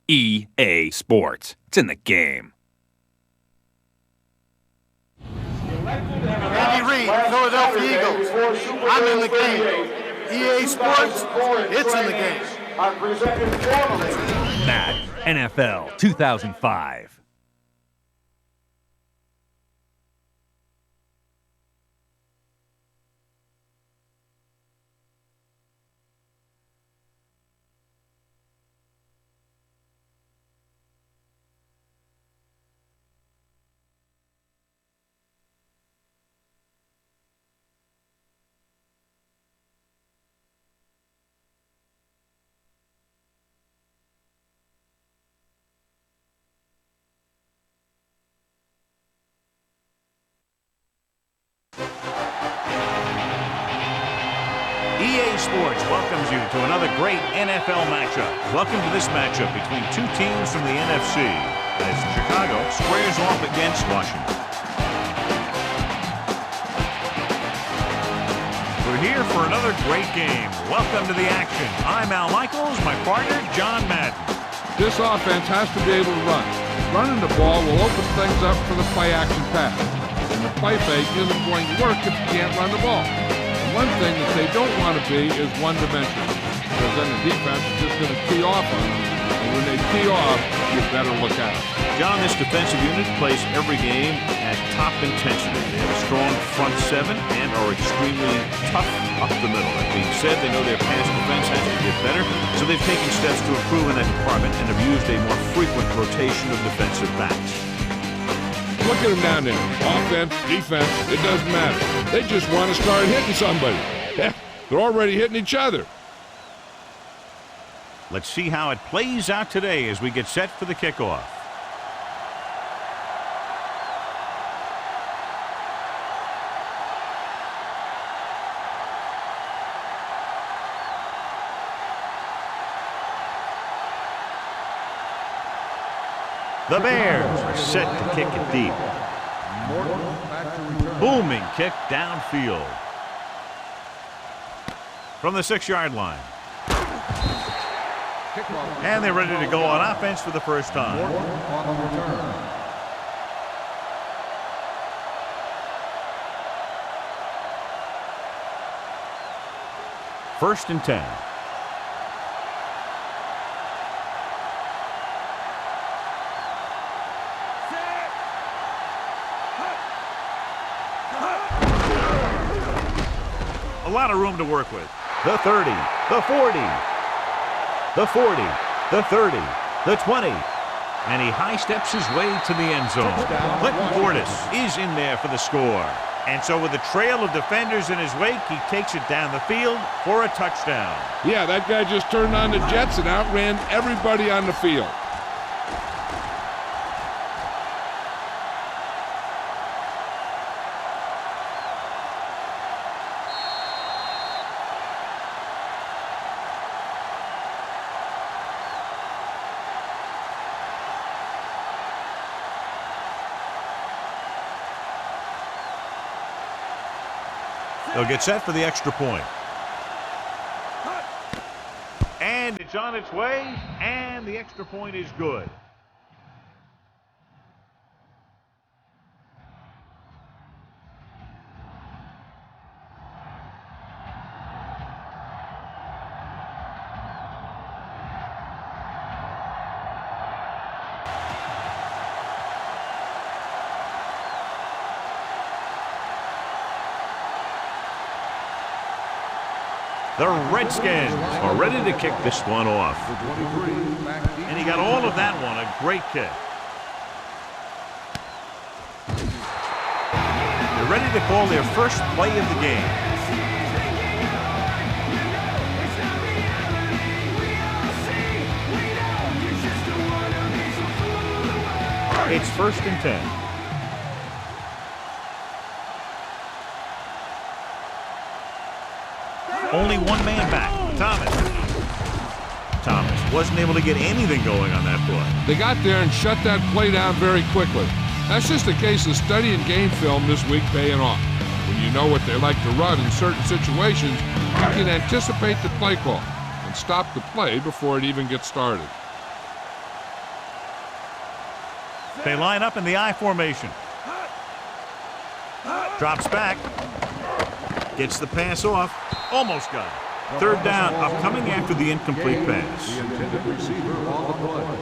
EA Sports. It's in the game. Andy Reid, Philadelphia Eagles. I'm in the game. EA Sports, it's in the game. Madden NFL 2005. EA Sports welcomes you to another great NFL matchup. Welcome to this matchup between two teams from the NFC as Chicago squares off against Washington. We're here for another great game. Welcome to the action. I'm Al Michaels, my partner, John Madden. This offense has to be able to run. Running the ball will open things up for the play-action pass. And the play fake isn't going to work if you can't run the ball. One thing that they don't want to be is one-dimensional, because then the defense is just going to tee off on them, and when they tee off, you better look out. John, this defensive unit plays every game at top intensity. They have a strong front seven and are extremely tough up the middle. That being said, they know their pass defense has to get better, so they've taken steps to improve in that department and have used a more frequent rotation of defensive backs. Look at them down there. Offense, defense, it doesn't matter. They just want to start hitting somebody. Yeah, they're already hitting each other. Let's see how it plays out today as we get set for the kickoff. The Bears are set to kick it deep. Booming kick downfield. From the 6-yard line. And they're ready to go on offense for the first time. First and 10. A lot of room to work with. The 30, the 40, the 40, the 30, the 20. And he high steps his way to the end zone. Clinton Portis is in there for the score. And so with a trail of defenders in his wake, he takes it down the field for a touchdown. Yeah, that guy just turned on the jets and outran everybody on the field. They'll get set for the extra point. And it's on its way, and the extra point is good. The Redskins are ready to kick this one off. And he got all of that one, a great kick. They're ready to call their first play of the game. It's first and 10. Only one man back, Thomas. Thomas wasn't able to get anything going on that play. They got there and shut that play down very quickly. That's just a case of studying game film this week paying off. When you know what they like to run in certain situations, you can anticipate the play call and stop the play before it even gets started. They line up in the I formation. Drops back. Gets the pass off. Almost got it. Third down, upcoming after the incomplete pass. The intended receiver on the play.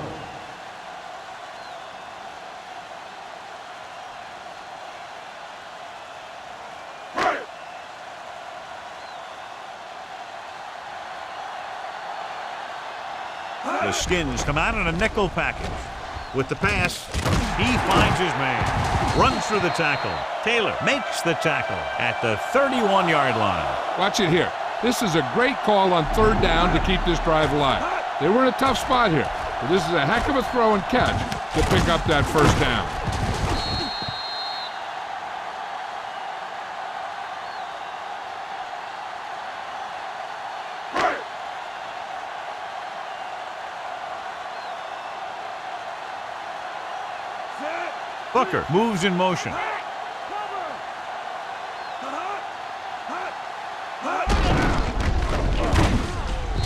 The Skins come out in a nickel package. With the pass, he finds his man. Runs through the tackle. Taylor makes the tackle at the 31-yard line. Watch it here. This is a great call on third down to keep this drive alive. They were in a tough spot here, but this is a heck of a throw and catch to pick up that first down. Booker moves in motion.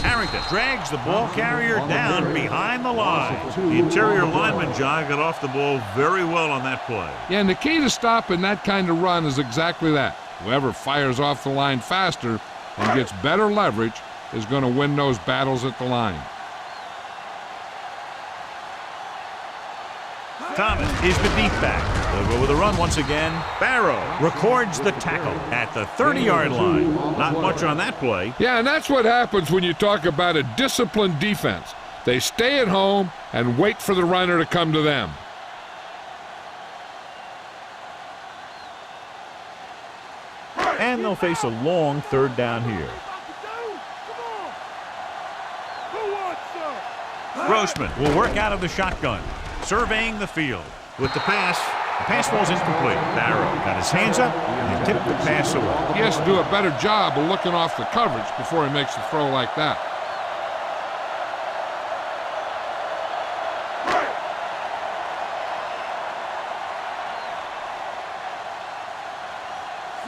Harrington drags the ball carrier down behind the line. The interior lineman, John, got off the ball very well on that play. Yeah, and the key to stopping that kind of run is exactly that. Whoever fires off the line faster and gets better leverage is going to win those battles at the line. Thomas is the deep back. They'll go with a run once again. Barrow records the tackle at the 30-yard line. Not much on that play. Yeah, and that's what happens when you talk about a disciplined defense. They stay at home and wait for the runner to come to them. And they'll face a long third down here. Grossman will work out of the shotgun, surveying the field. With the pass falls incomplete. Barrow got his hands up and tipped the pass away. He has to do a better job of looking off the coverage before he makes a throw like that.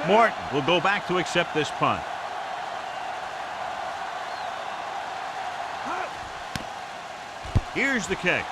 Morton will go back to accept this punt. Here's the kick.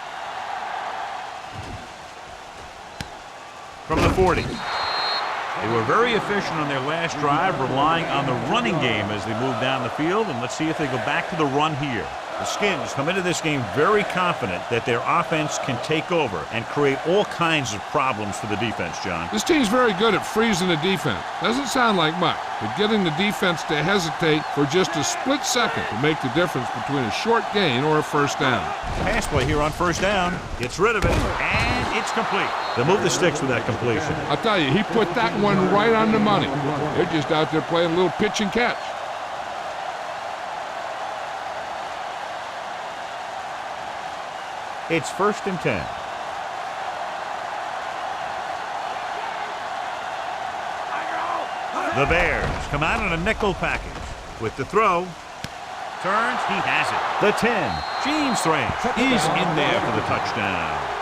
From the 40. They were very efficient on their last drive, relying on the running game as they move down the field, and let's see if they go back to the run here. The Skins come into this game very confident that their offense can take over and create all kinds of problems for the defense, John. This team's very good at freezing the defense. Doesn't sound like much, but getting the defense to hesitate for just a split second to make the difference between a short gain or a first down. Pass play here on first down. Gets rid of it, and it's complete. They'll move the sticks with that completion. I'll tell you, he put that one right on the money. They're just out there playing a little pitch and catch. It's 1st and 10. The Bears come out in a nickel package. With the throw, turns, he has it. The 10, James Thrash is in there for the touchdown.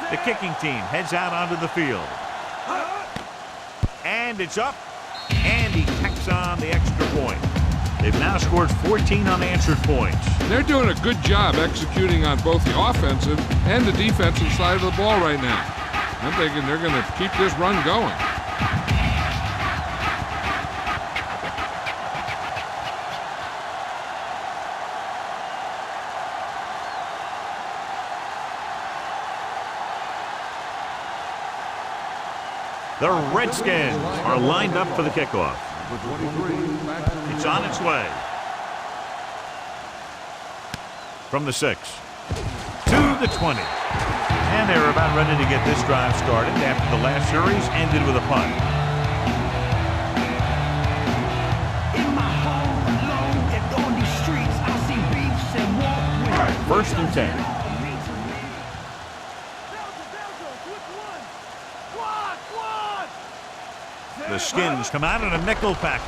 The kicking team heads out onto the field. And it's up, and he tacks on the extra point. They've now scored 14 unanswered points. They're doing a good job executing on both the offensive and the defensive side of the ball right now. I'm thinking they're going to keep this run going. The Redskins are lined up for the kickoff. It's on its way. From the 6 to the 20. And they're about ready to get this drive started after the last series ended with a punt. In my home alone and on these streets, I see beefs and walk with 1st and 10. Skins come out in a nickel package.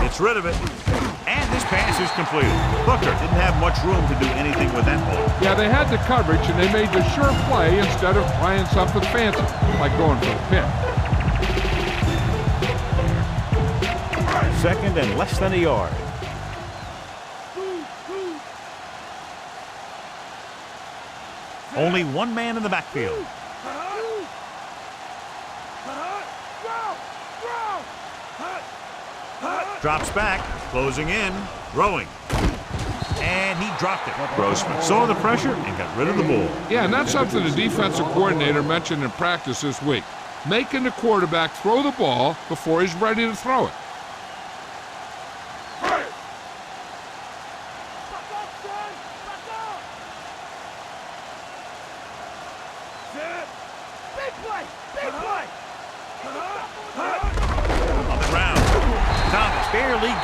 Gets rid of it. And this pass is completed. Booker didn't have much room to do anything with that ball. Yeah, they had the coverage, and they made the sure play instead of trying something fancy, like going for the pick. Second and less than a yard. Only one man in the backfield. Drops back, closing in, throwing. And he dropped it. Grossman saw the pressure and got rid of the ball. Yeah, and that's something the defensive coordinator mentioned in practice this week. Making the quarterback throw the ball before he's ready to throw it.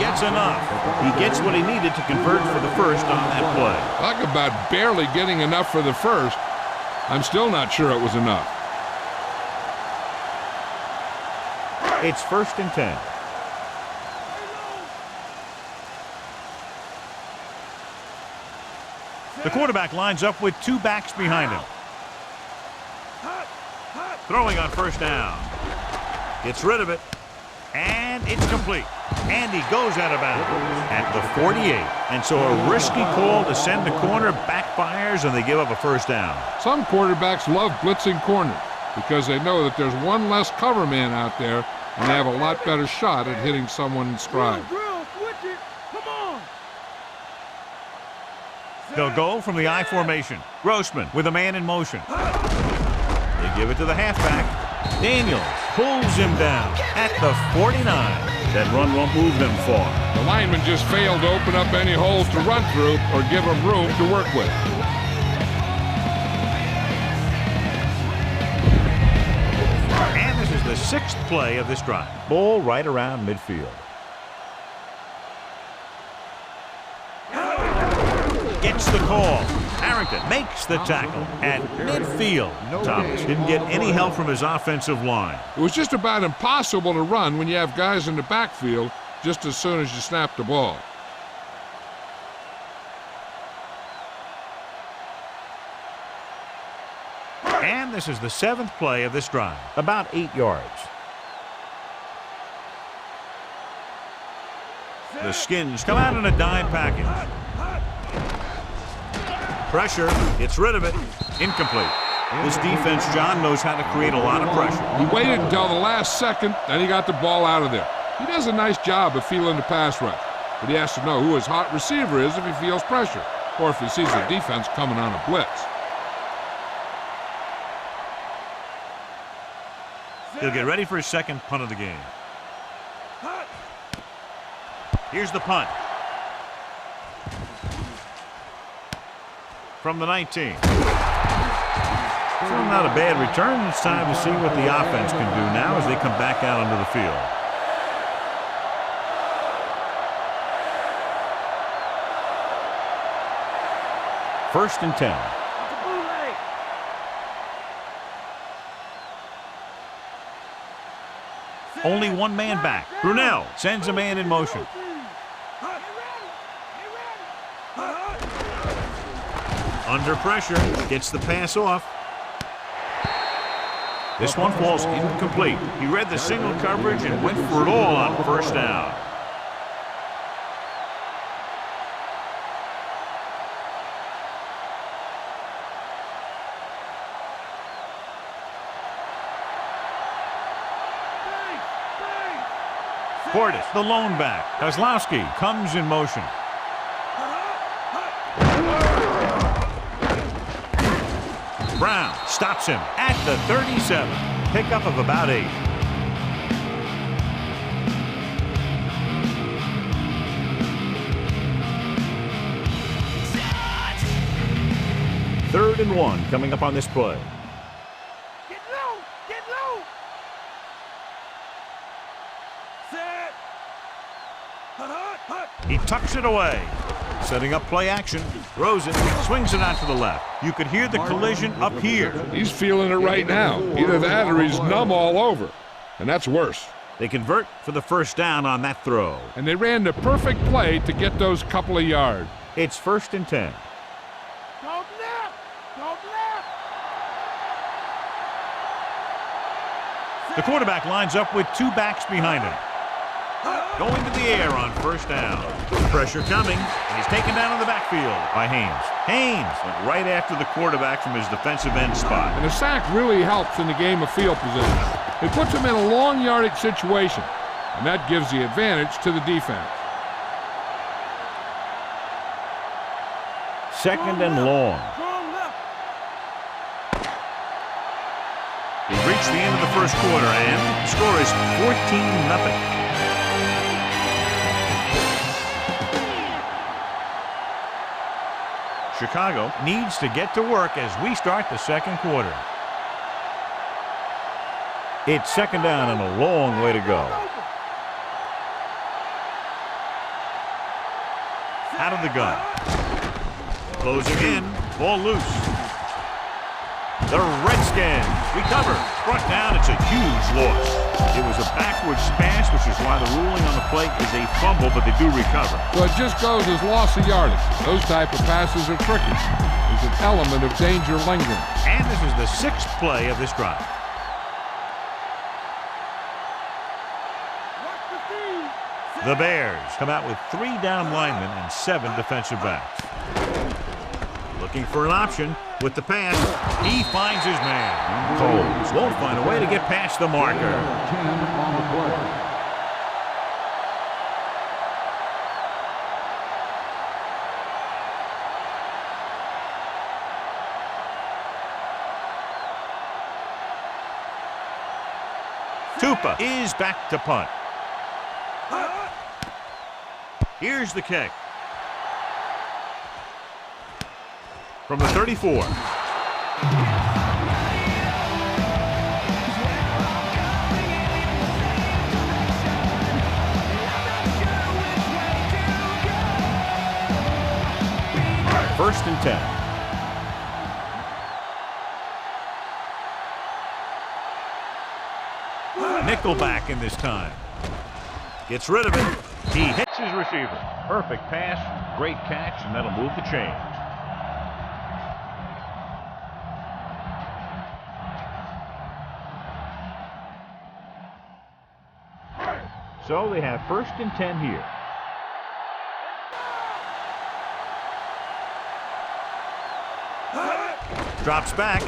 Gets enough. He gets what he needed to convert for the first on that play. Talk about barely getting enough for the first. I'm still not sure it was enough. It's 1st and 10. The quarterback lines up with 2 backs behind him. Throwing on 1st down. Gets rid of it. And it's complete. And he goes out of bounds at the 48. And so a risky call to send the corner backfires, and they give up a 1st down. Some quarterbacks love blitzing corners because they know that there's one less cover man out there, and they have a lot better shot at hitting someone in stride. They'll go from the I formation. Grossman with a man in motion. They give it to the halfback. Daniels pulls him down at the 49. That run won't move them far. The lineman just failed to open up any holes to run through or give him room to work with. And this is the 6th play of this drive. Ball right around midfield. Gets the call. Harrington makes the tackle at midfield. Thomas didn't get any help from his offensive line. It was just about impossible to run when you have guys in the backfield just as soon as you snap the ball. And this is the 7th play of this drive. About 8 yards. The Skins come out in a dime package. Pressure, gets rid of it, incomplete. This defense, John, knows how to create a lot of pressure. He waited until the last second, then he got the ball out of there. He does a nice job of feeling the pass rush, but he has to know who his hot receiver is if he feels pressure, or if he sees the defense coming on a blitz. He'll get ready for his 2nd punt of the game. Here's the punt. From the 19. Still not a bad return. It's time to see what the offense can do now as they come back out onto the field. First and 10. Only one man back. Brunell sends a man in motion. Under pressure, gets the pass off. This one falls incomplete. He read the single coverage and went for it all on 1st down. Portis, the lone back. Kozlowski comes in motion. Brown stops him at the 37. Pickup of about 8. Third and 1 coming up on this play. Get low! Get low! Set! He tucks it away. Setting up play action, throws it, swings it out to the left. You could hear the collision up here. He's feeling it right now. Either that or he's numb all over, and that's worse. They convert for the first down on that throw. And they ran the perfect play to get those couple of yards. It's 1st and 10. The quarterback lines up with 2 backs behind him. Going to the air on 1st down. Pressure coming, and he's taken down in the backfield by Haynes. Haynes went right after the quarterback from his defensive end spot. And a sack really helps in the game of field position. It puts him in a long yardage situation, and that gives the advantage to the defense. 2nd and long. We've reached the end of the 1st quarter, and the score is 14-0. Chicago needs to get to work as we start the 2nd quarter. It's 2nd down and a long way to go. Out of the gun. Closing in. Ball loose. The Redskins recover. Brought down. It's a huge loss. It was a backwards pass, which is why the ruling on the play is a fumble, but they do recover. So it just goes as loss of yardage. Those type of passes are tricky. There's an element of danger lingering. And this is the 6th play of this drive. The Bears come out with 3 down linemen and 7 defensive backs. Looking for an option with the pass. He finds his man. Coles won't find a way to get past the marker. 10 on the play. Tupa is back to punt. Here's the kick. From the 34. First and 10. Nickelback in this time. Gets rid of it. He hits his receiver. Perfect pass, great catch, and that'll move the chains. So they have 1st and 10 here. Drops back.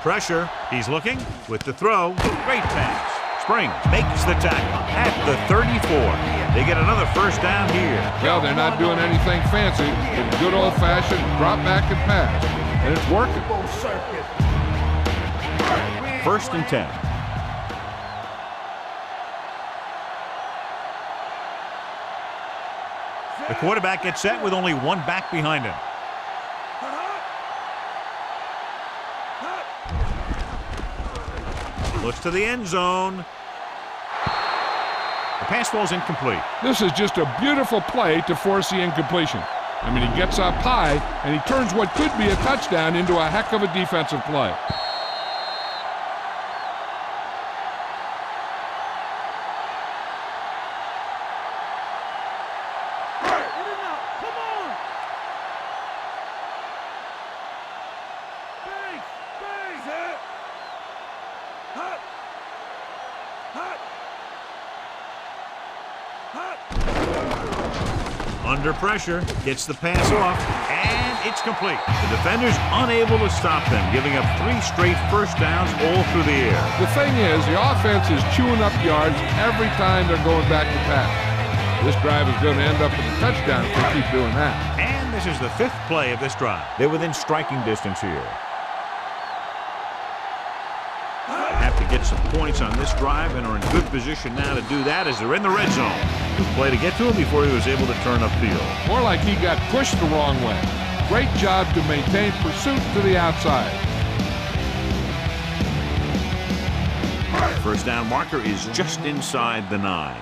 Pressure. He's looking with the throw. Great pass. Springs makes the tackle at the 34. They get another 1st down here. Well, they're not doing anything fancy. It's good old-fashioned drop back and pass. And it's working. 1st and 10. The quarterback gets set with only 1 back behind him. Looks to the end zone. The pass falls incomplete. This is just a beautiful play to force the incompletion. I mean, he gets up high, and he turns what could be a touchdown into a heck of a defensive play. Under pressure, gets the pass off, and it's complete. The defender's unable to stop them, giving up 3 straight 1st downs all through the air. The thing is, the offense is chewing up yards every time they're going back to pass. This drive is going to end up with a touchdown if they keep doing that. And this is the 5th play of this drive. They're within striking distance here. Have to get some points on this drive and are in good position now to do that as they're in the red zone. Good play to get to him before he was able to turn upfield. More like he got pushed the wrong way. Great job to maintain pursuit to the outside. 1st down marker is just inside the 9.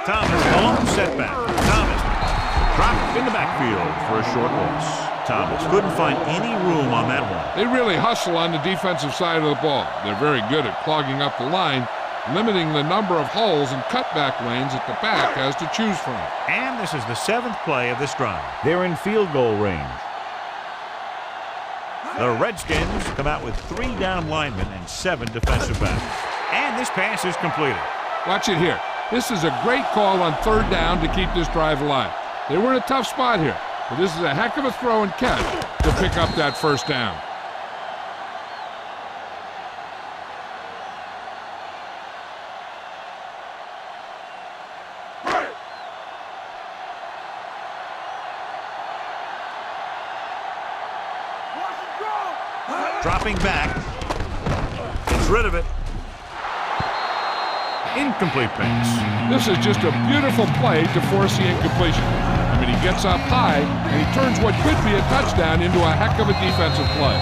Thomas, a long setback. Thomas dropped in the backfield for a short loss. Thomas. Couldn't find any room on that one. They really hustle on the defensive side of the ball. They're very good at clogging up the line, limiting the number of holes and cutback lanes that the back has to choose from. And this is the 7th play of this drive. They're in field goal range. The Redskins come out with 3 down linemen and 7 defensive backs. And this pass is completed. Watch it here. This is a great call on 3rd down to keep this drive alive. They were in a tough spot here, but this is a heck of a throw and catch to pick up that 1st down. Dropping back. Gets rid of it. Incomplete pass. This is just a beautiful play to force the incompletion. I mean, he gets up high, and he turns what could be a touchdown into a heck of a defensive play.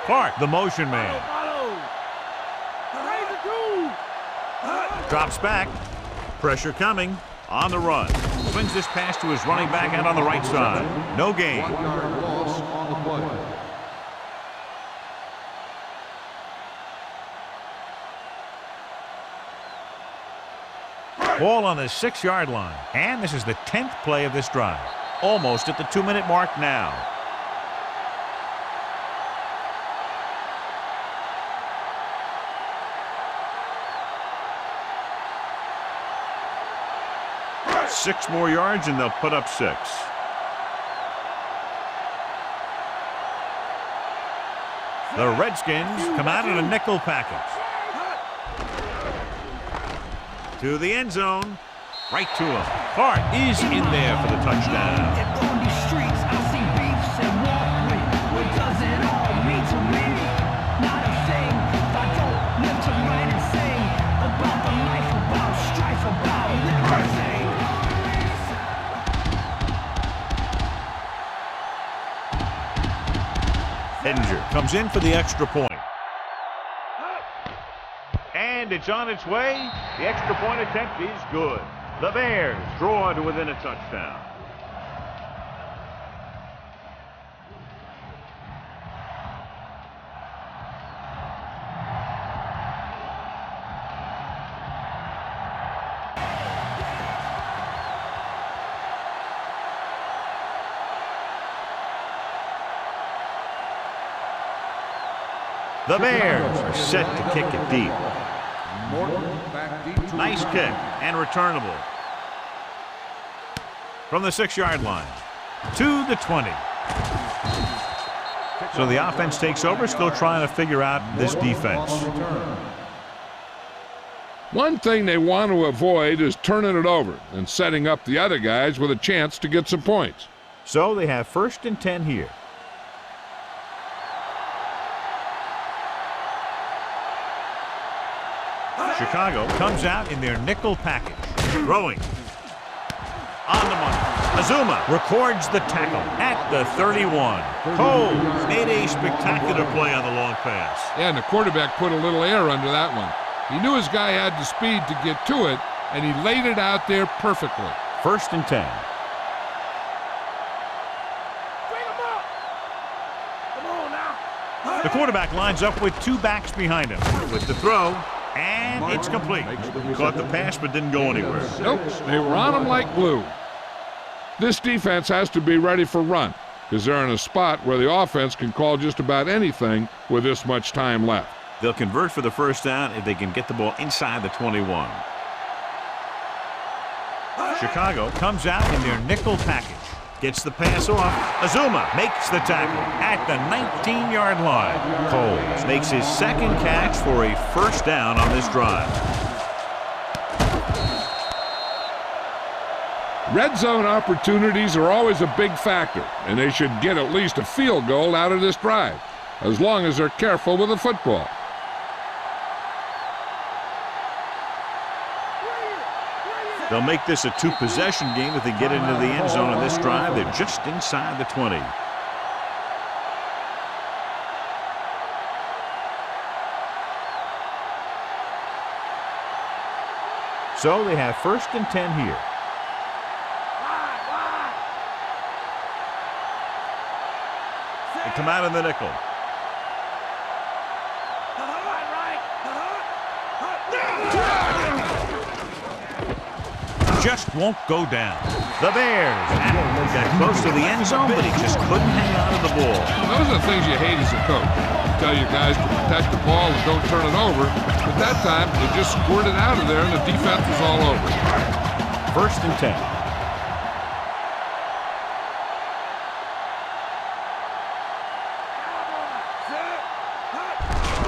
Clark, the motion man. Drops back. Pressure coming. On the run. Swings this pass to his running back out on the right side. No gain. 1-yard loss on the play. Ball on the 6-yard line. And this is the 10th play of this drive. Almost at the 2-minute mark now. Six more yards and they'll put up 6. The Redskins come out in a nickel package. To the end zone. Right to him. Clark is in there for the touchdown. On these streets, I see beefs and walk with. What does it all mean to me? Not a thing. I don't live to write and sing about the life, about strife, about everything. Hedger comes in for the extra point. And it's on its way. The extra point attempt is good. The Bears draw to within a touchdown. The Bears are set to kick it deep. Nice kick and returnable. From the 6-yard line to the 20. So the offense takes over, still trying to figure out this defense. One thing they want to avoid is turning it over and setting up the other guys with a chance to get some points. So they have 1st and 10 here. Chicago comes out in their nickel package. Throwing. On the money. Azuma records the tackle at the 31. Cole made a spectacular play on the long pass. Yeah, and the quarterback put a little air under that one. He knew his guy had the speed to get to it, and he laid it out there perfectly. 1st and 10. Bring him up. Come on now. The quarterback lines up with 2 backs behind him. With the throw. And it's complete. Caught the pass but didn't go anywhere. Nope, they were on him like glue. This defense has to be ready for run because they're in a spot where the offense can call just about anything with this much time left. They'll convert for the 1st down if they can get the ball inside the 21. Chicago comes out in their nickel package. Gets the pass off. Azuma makes the tackle at the 19-yard line. Coles makes his 2nd catch for a 1st down on this drive. Red zone opportunities are always a big factor, and they should get at least a field goal out of this drive, as long as they're careful with the football. They'll make this a 2-possession game if they get into the end zone on this drive. They're just inside the 20. So they have 1st and 10 here. They come out in the nickel. Just won't go down. The Bears got close to the end zone, but he just couldn't hang on to the ball. Those are the things you hate as a coach. You tell your guys to protect the ball and don't turn it over. But that time, they just squirted out of there, and the defense was all over. 1st and 10.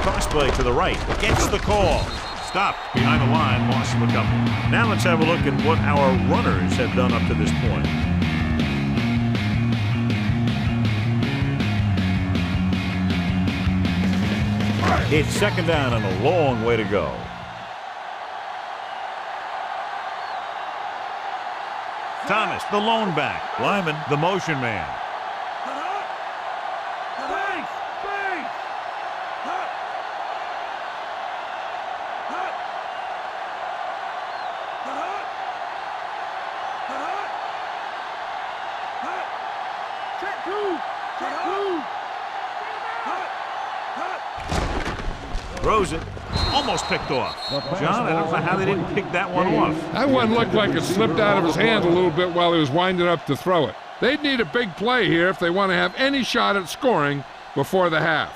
Cross play to the right. Gets the call. Stopped behind the line, lost the couple. Now let's have a look at what our runners have done up to this point. It's 2nd down and a long way to go. Thomas, the lone back. Lyman, the motion man. Throws it. Almost picked off. John, I don't know how they didn't pick that one off. That one looked like it slipped out of his hand a little bit while he was winding up to throw it. They'd need a big play here if they want to have any shot at scoring before the half.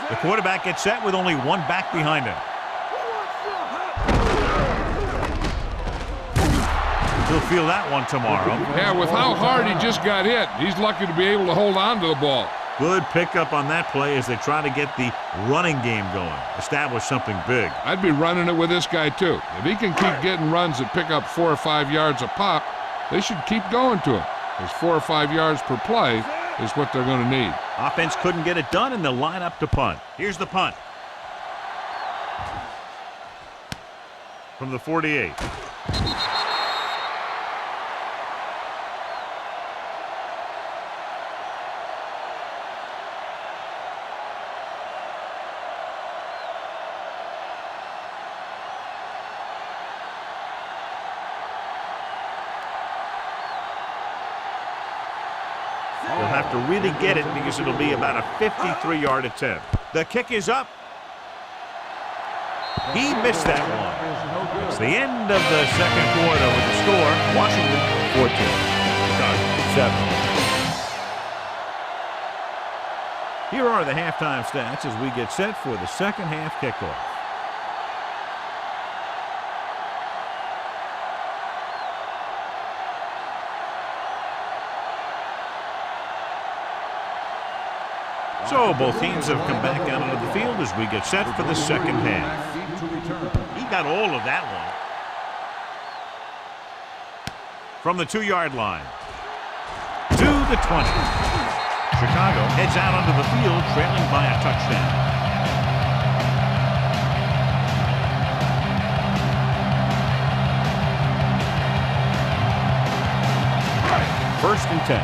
The quarterback gets set with only one back behind him. He'll feel that one tomorrow. Yeah, with how hard he just got hit, he's lucky to be able to hold on to the ball. Good pickup on that play as they try to get the running game going. Establish something big. I'd be running it with this guy, too. If he can keep getting runs that pick up 4 or 5 yards a pop, they should keep going to him. Because 4 or 5 yards per play is what they're going to need. Offense couldn't get it done, and they'll line up to punt. Here's the punt. From the 48. They'll have to really get it because it'll be about a 53-yard attempt. The kick is up. He missed that one. It's the end of the 2nd quarter with the score. Washington 14. Chicago 7. Here are the halftime stats as we get set for the 2nd half kickoff. So both teams have come back out onto the field as we get set for the 2nd half. He got all of that one. From the 2-yard line to the 20. Chicago heads out onto the field trailing by a touchdown. First and 10.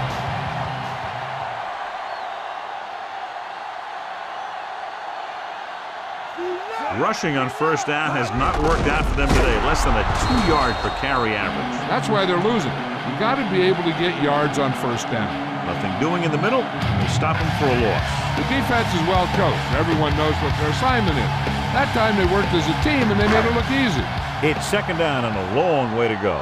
Rushing on 1st down has not worked out for them today. Less than a 2-yard per carry average. That's why they're losing. You got to be able to get yards on 1st down. Nothing doing in the middle. They stop them for a loss. The defense is well coached. Everyone knows what their assignment is. That time they worked as a team and they made it look easy. It's 2nd down and a long way to go.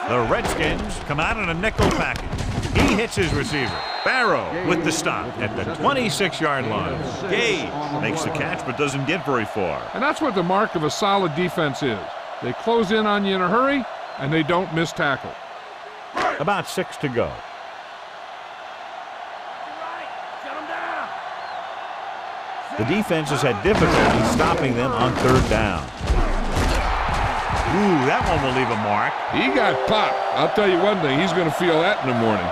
The Redskins come out in a nickel package. He hits his receiver. Barrow with the stop at the 26-yard line. Gage makes the catch but doesn't get very far. And that's what the mark of a solid defense is. They close in on you in a hurry, and they don't miss tackle. About 6 to go. The defense has had difficulty stopping them on 3rd down. Ooh, that one will leave a mark. He got popped. I'll tell you one thing, he's going to feel that in the morning.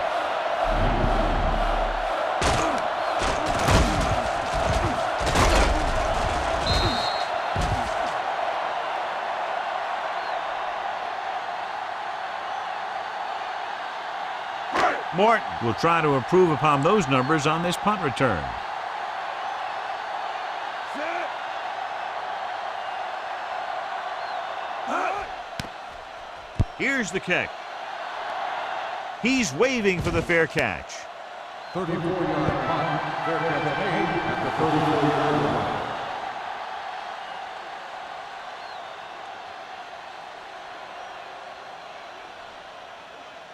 Morton will try to improve upon those numbers on this punt return. Here's the kick. He's waving for the fair catch. 34-yard punt. Fair catch made at the 34-yard line.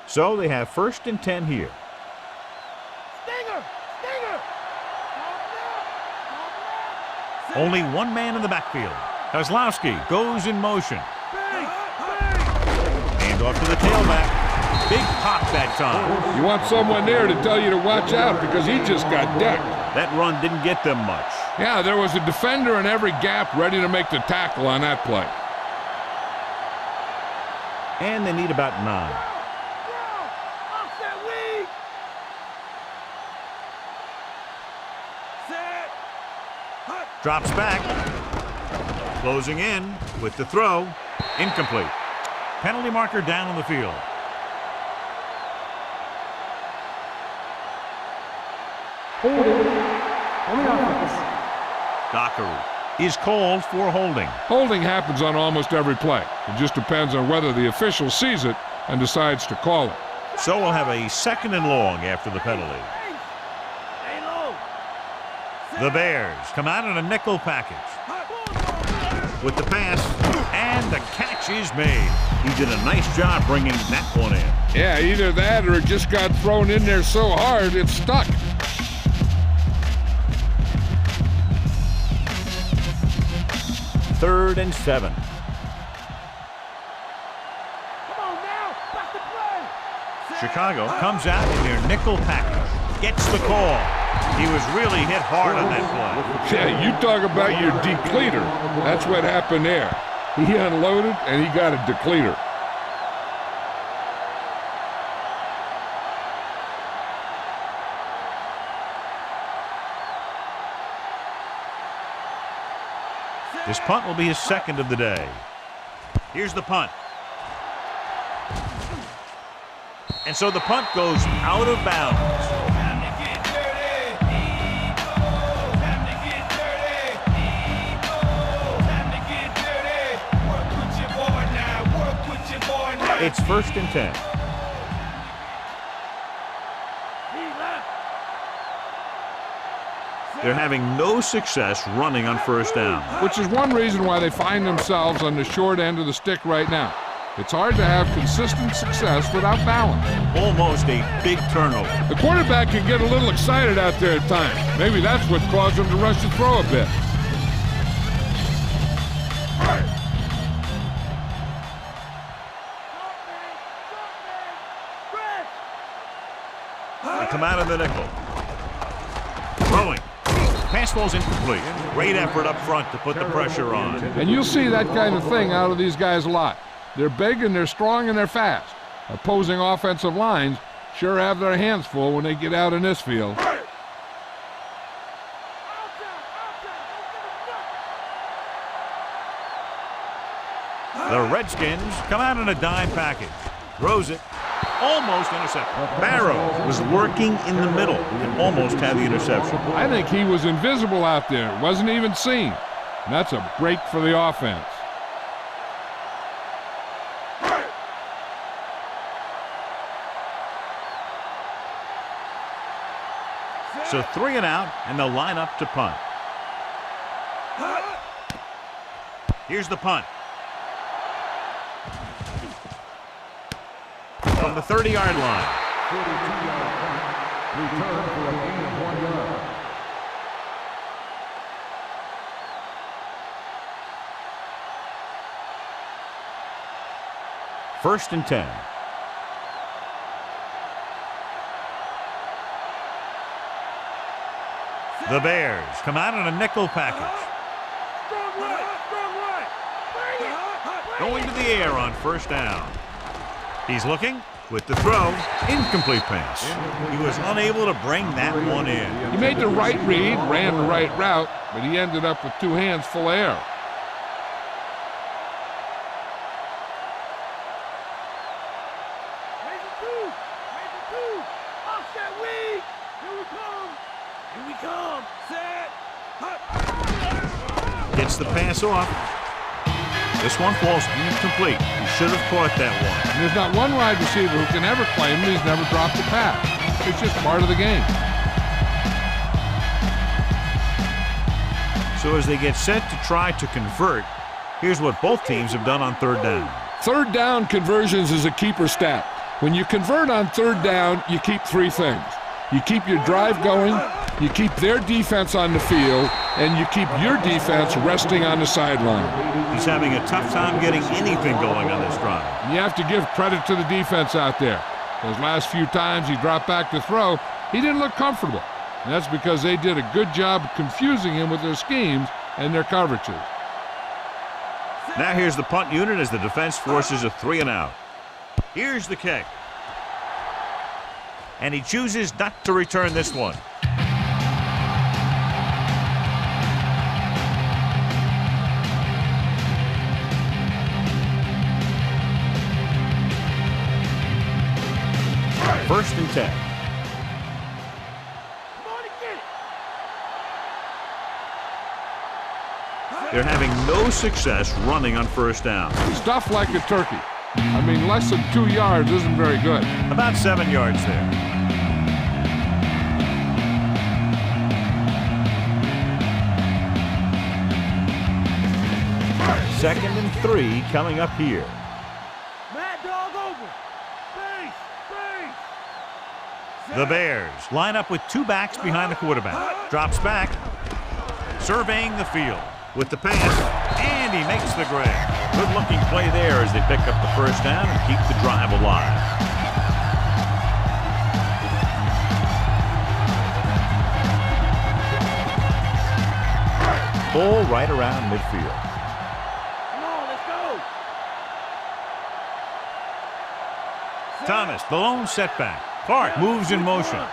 So they have 1st and 10 here. Stinger! Only one man in the backfield. Kozlowski goes in motion. Hand off to the tailback. Big pop that time. You want someone there to tell you to watch out because he just got decked. That run didn't get them much. Yeah, there was a defender in every gap ready to make the tackle on that play. And they need about 9. Drops back. Closing in with the throw. Incomplete. Penalty marker down on the field. Dockery is called for holding. Holding happens on almost every play. It just depends on whether the official sees it and decides to call it. So we'll have a 2nd and long after the penalty. The Bears come out in a nickel package. With the pass, and the catch is made. He did a nice job bringing that one in. Yeah, either that or it just got thrown in there so hard it stuck. Third and 7. Chicago comes out in their nickel package. Gets the call. He was really hit hard on that play. Yeah, you talk about your depleter. That's what happened there. He unloaded and he got a depleter. This punt will be his 2nd of the day. Here's the punt. And so the punt goes out of bounds. It's 1st and 10. They're having no success running on 1st down. Which is one reason why they find themselves on the short end of the stick right now. It's hard to have consistent success without balance. Almost a big turnover. The quarterback can get a little excited out there at times. Maybe that's what caused him to rush the throw a bit. They come out of the nickel. Throwing. Pass ball's incomplete. Great effort up front to put the pressure on. And you'll see that kind of thing out of these guys a lot. They're big and they're strong and they're fast. Opposing offensive lines sure have their hands full when they get out in this field. The Redskins come out in a dime package. Throws it. Almost intercepted. Barrow was lurking in the middle and almost had the interception. I think he was invisible out there. Wasn't even seen. And that's a break for the offense. So 3 and out, and they'll line up to punt. Here's the punt. From the 30-yard line. 42-yard punt. Return for a gain of 1 yard. First and 10. The Bears come out in a nickel package. Going to the air on 1st down. He's looking with the throw. Incomplete pass. He was unable to bring that one in. He made the right read, ran the right route, but he ended up with 2 hands full of air. Gets the pass off. This one falls incomplete. He should have caught that one. And there's not one wide receiver who can ever claim he's never dropped a pass. It's just part of the game. So as they get set to try to convert, here's what both teams have done on third down. Third down conversions is a keeper stat. When you convert on third down, you keep three things. You keep your drive going, you keep their defense on the field, and you keep your defense resting on the sideline. He's having a tough time getting anything going on this drive. You have to give credit to the defense out there. Those last few times he dropped back to throw, he didn't look comfortable. And that's because they did a good job confusing him with their schemes and their coverages. Now here's the punt unit as the defense forces a 3-and-out. Here's the kick. And he chooses not to return this one. First and 10. They're having no success running on first down. Stuff like a turkey. I mean, less than 2 yards isn't very good. About 7 yards there. Second and 3 coming up here. The Bears line up with two backs behind the quarterback. Drops back, surveying the field with the pass, and he makes the grab. Good-looking play there as they pick up the first down and keep the drive alive. Ball right around midfield. Come on, let's go. Thomas, the lone setback. Clark moves in motion.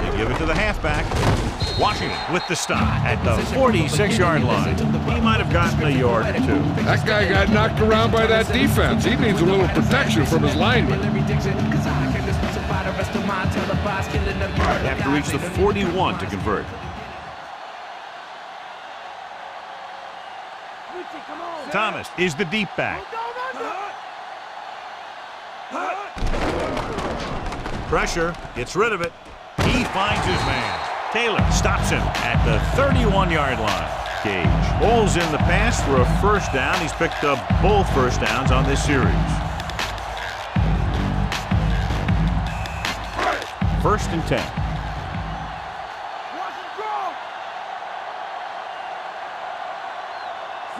They give it to the halfback. Washington with the stop at the 46-yard line. He might have gotten a yard or two. That guy got knocked around by that defense. He needs a little protection from his linemen. They have to reach the 41 to convert. Thomas is the deep back. Pressure, gets rid of it. He finds his man. Taylor stops him at the 31-yard line. Gage rolls in the pass for a first down. He's picked up both first downs on this series. First and 10.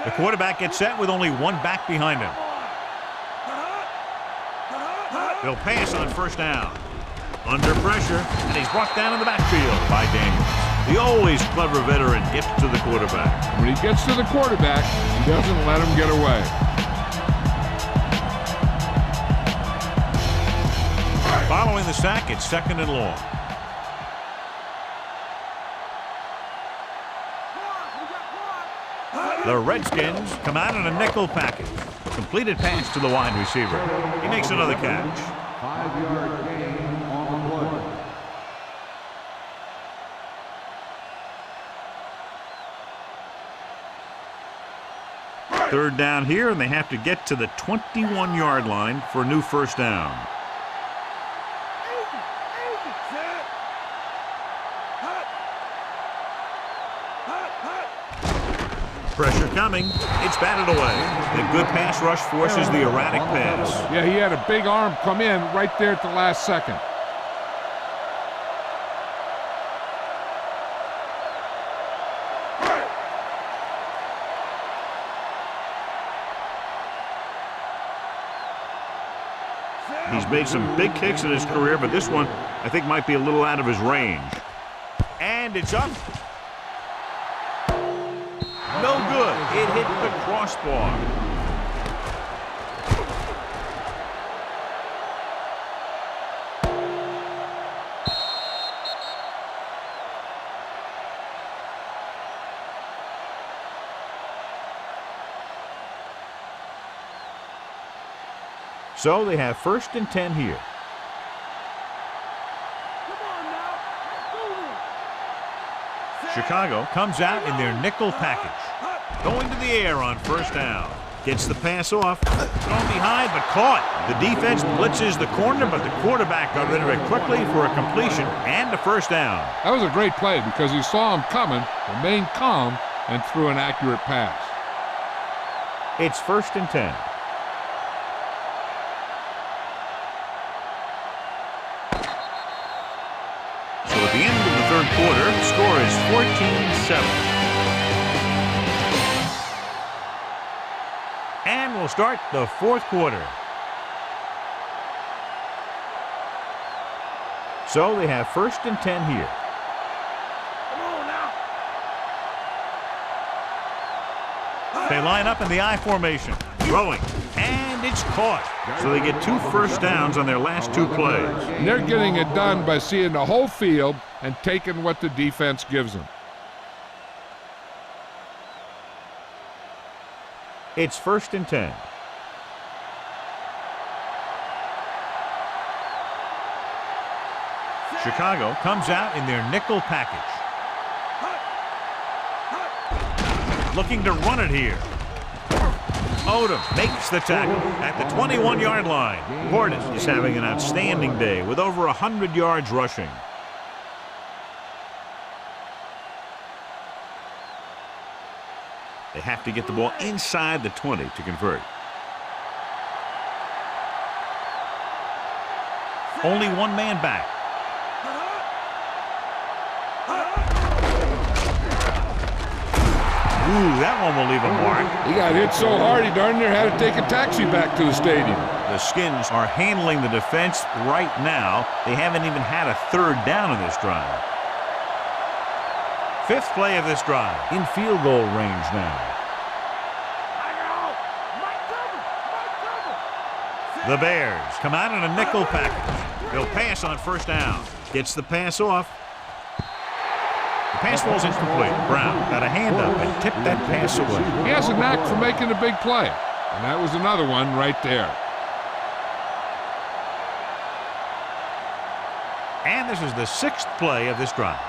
The quarterback gets set with only one back behind him. They'll pass on first down. Under pressure, and he's brought down in the backfield by Daniels. The always clever veteran gets to the quarterback. When he gets to the quarterback, he doesn't let him get away. Following the sack, it's second and long. The Redskins come out in a nickel package. Completed pass to the wide receiver. He makes another catch. 5-yard gain on the play. Third down here, and they have to get to the 21-yard line for a new first down. Pressure coming. It's batted away. The good pass rush forces the erratic pass. Yeah, he had a big arm come in right there at the last second. He's made some big kicks in his career, but this one I think might be a little out of his range. And it's up. No good. It hit the crossbar. So they have 1st and 10 here. Chicago comes out in their nickel package. Going to the air on 1st down. Gets the pass off. Thrown behind, but caught. The defense blitzes the corner, but the quarterback got rid of it quickly for a completion and a 1st down. That was a great play because he saw him coming, remained calm, and threw an accurate pass. It's 1st and 10. So at the end of the 3rd quarter, the score is 14-7. And we'll start the 4th quarter. So they have 1st and 10 here. Come on now. They line up in the I formation. Throwing. And it's caught. So they get 2 1st downs on their last 2 plays. And they're getting it done by seeing the whole field and taking what the defense gives them. It's 1st and 10. Chicago comes out in their nickel package. Looking to run it here. Odom makes the tackle at the 21-yard line. Portis is having an outstanding day with over 100 yards rushing. They have to get the ball inside the 20 to convert. Only 1 man back. Ooh, that one will leave a mark. He got hit so hard he darn near had to take a taxi back to the stadium. The Skins are handling the defense right now. They haven't even had a 3rd down in this drive. 5th play of this drive. In field goal range now. The Bears come out in a nickel package. They'll pass on 1st down. Gets the pass off. The pass falls incomplete. Brown got a hand up and tipped that pass away. He has a knack for making a big play. And that was another one right there. And this is the 6th play of this drive.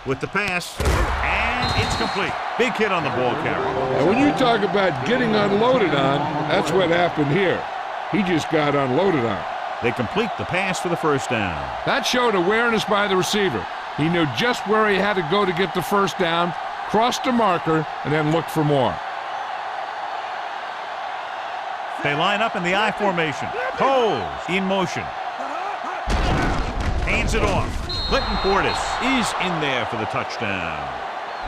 With the pass, and it's complete. Big hit on the ball carrier. And when you talk about getting unloaded on, that's what happened here. He just got unloaded on. They complete the pass for the 1st down. That showed awareness by the receiver. He knew just where he had to go to get the 1st down, crossed the marker, and then looked for more. They line up in the I formation. Pose in motion. Hands it off. Clinton Portis is in there for the touchdown.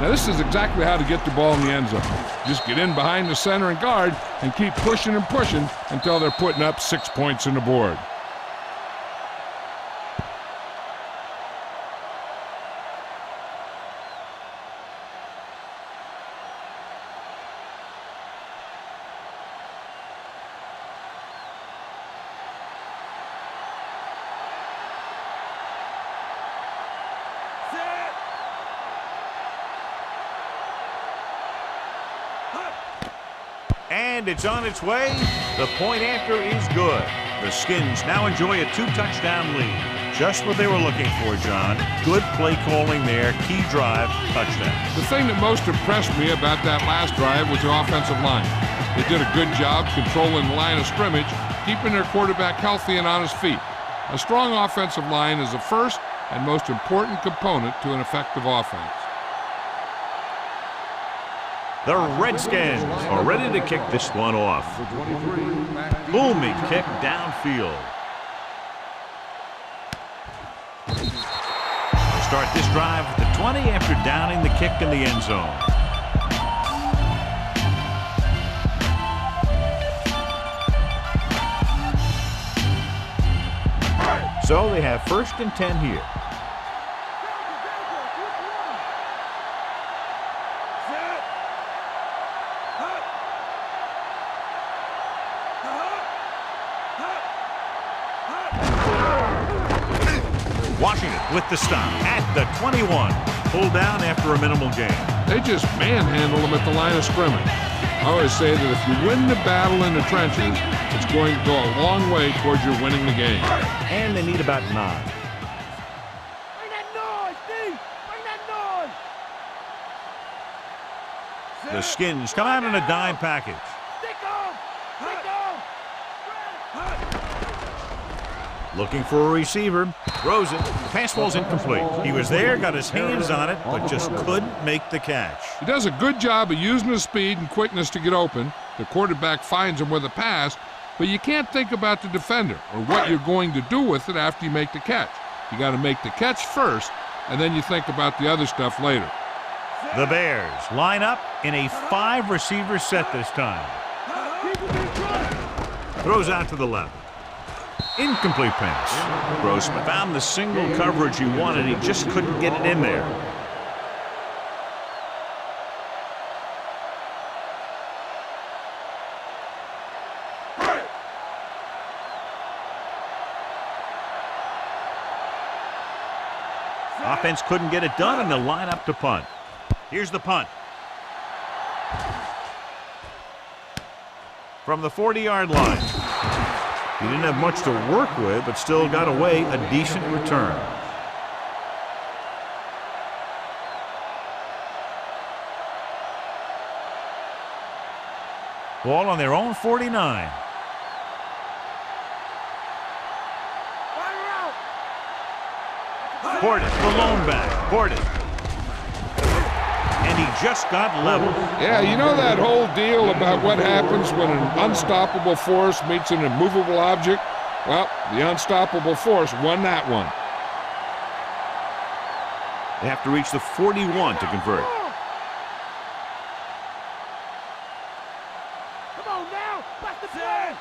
Now this is exactly how to get the ball in the end zone. Just get in behind the center and guard and keep pushing and pushing until they're putting up 6 points on the board. And it's on its way. The point after is good. The Skins now enjoy a 2-touchdown lead. Just what they were looking for, John. Good play calling there. Key drive, touchdown. The thing that most impressed me about that last drive was the offensive line. They did a good job controlling the line of scrimmage, keeping their quarterback healthy and on his feet. A strong offensive line is the first and most important component to an effective offense. The Redskins are ready to kick this one off. Booming kick downfield. They'll start this drive at the 20 after downing the kick in the end zone. So they have 1st and 10 here. Washington with the stop at the 21. Pulled down after a minimal gain. They just manhandle them at the line of scrimmage. I always say that if you win the battle in the trenches, it's going to go a long way towards your winning the game. And they need about 9. Bring that noise, Steve! Bring that noise! The Skins come out in a dime package. Stick 'em! Stick 'em! Looking for a receiver. Throws it. Pass ball's incomplete. He was there, got his hands on it, but just couldn't make the catch. He does a good job of using his speed and quickness to get open. The quarterback finds him with a pass, but you can't think about the defender or what you're going to do with it after you make the catch. You got to make the catch first, and then you think about the other stuff later. The Bears line up in a 5-receiver set this time. Throws out to the left. Incomplete pass. Grossman found the single coverage he wanted. He just couldn't get it in there. Offense couldn't get it done, and they'll line up to punt. Here's the punt. From the 40-yard line. He didn't have much to work with, but still got away a decent return. Ball on their own 49. Portis, the lone back. Portis. And he just got level. Yeah, you know that whole deal about what happens when an unstoppable force meets an immovable object? Well, the unstoppable force won that one. They have to reach the 41 to convert. Come on now! Bust the play!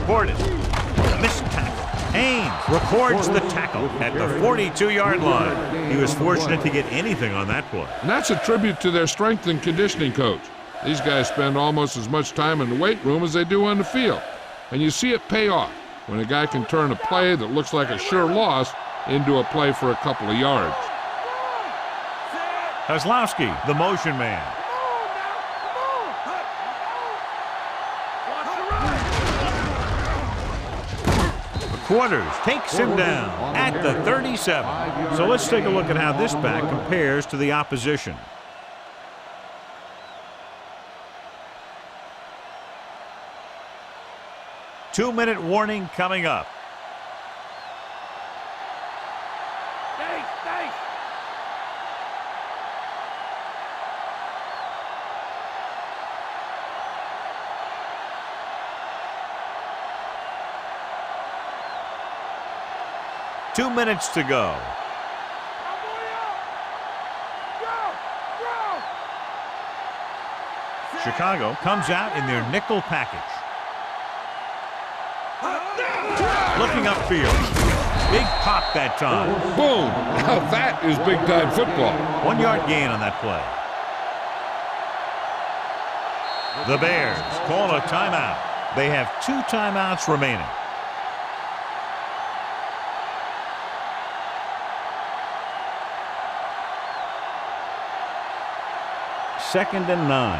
Portis. Missed tackle. Haynes records the tackle at the 42-yard line. He was fortunate to get anything on that play. And that's a tribute to their strength and conditioning coach. These guys spend almost as much time in the weight room as they do on the field. And you see it pay off when a guy can turn a play that looks like a sure loss into a play for a couple of yards. Kozlowski, the motion man. Quarters takes him down at the 37. So let's take a look at how this back compares to the opposition. Two-minute warning coming up. Stay, stay! 2 minutes to go. Chicago comes out in their nickel package. Looking upfield. Big pop that time. Boom! Now that is big-time football. 1 yard gain on that play. The Bears call a timeout. They have 2 timeouts remaining. Second and 9.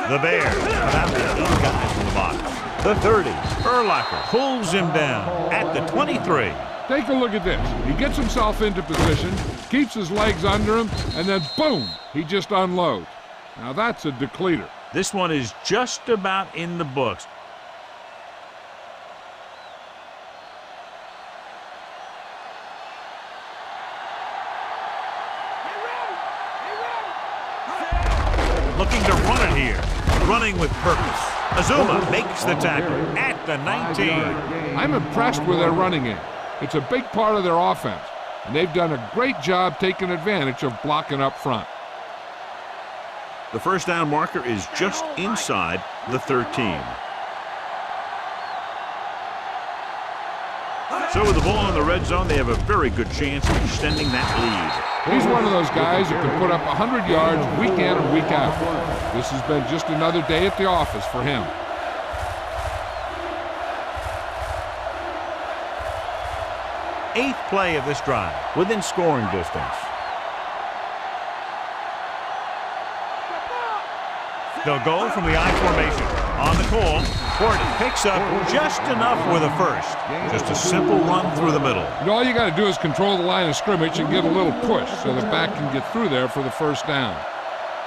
The Bears about 8 guys in the box. The 30. Urlacher pulls him down at the 23. Take a look at this. He gets himself into position, keeps his legs under him, and then boom, he just unloads. Now that's a depleter. This one is just about in the books. Looking to run it here. Running with purpose. Azuma makes the tackle at the 19. I'm impressed with their running game. It's a big part of their offense, and they've done a great job taking advantage of blocking up front. The first down marker is just inside the 13. So with the ball in the red zone, they have a very good chance of extending that lead. He's one of those guys that can put up 100 yards week in and week out. This has been just another day at the office for him. 8th play of this drive, within scoring distance. They'll go from the I formation. On the call, Ford picks up just enough with a first. Just a simple run through the middle. And all you got to do is control the line of scrimmage and get a little push so the back can get through there for the first down.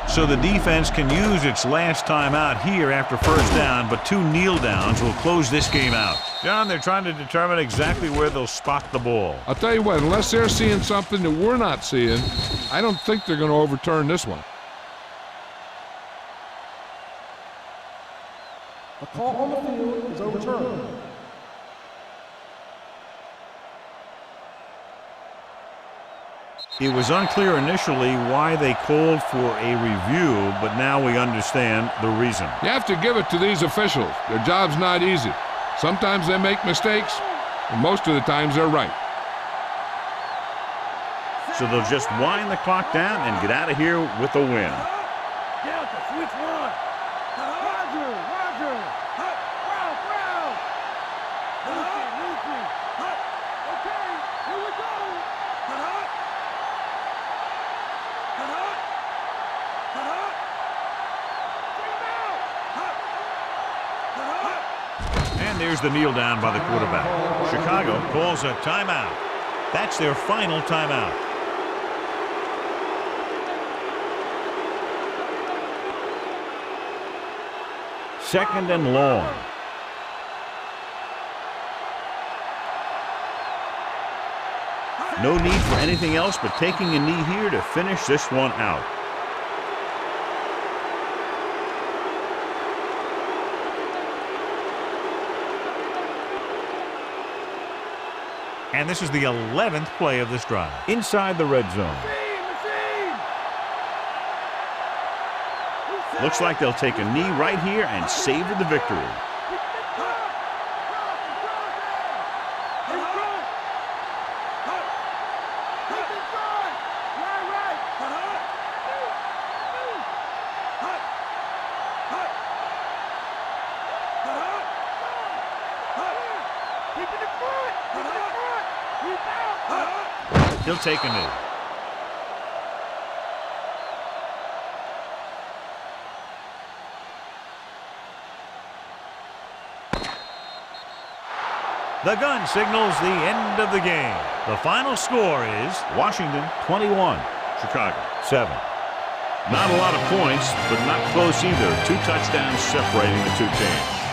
So the defense can use its last time out here after first down, but 2 kneel downs will close this game out. John, they're trying to determine exactly where they'll spot the ball. I'll tell you what, unless they're seeing something that we're not seeing, I don't think they're going to overturn this one. The call on the field is overturned. It was unclear initially why they called for a review, but now we understand the reason. You have to give it to these officials. Their job's not easy. Sometimes they make mistakes, and most of the times they're right. So they'll just wind the clock down and get out of here with a win. Delta, switch one. Roger, Roger. Brown. Lucy. Okay, here we go. And there's the kneel down by the quarterback. Chicago calls a timeout. That's their final timeout. Second and long. No need for anything else but taking a knee here to finish this one out. And this is the 11th play of this drive. Inside the red zone. Looks like they'll take a knee right here and savor the victory. He'll take a knee. The gun signals the end of the game. The final score is Washington 21, Chicago 7. Not a lot of points, but not close either. 2 touchdowns separating the two teams.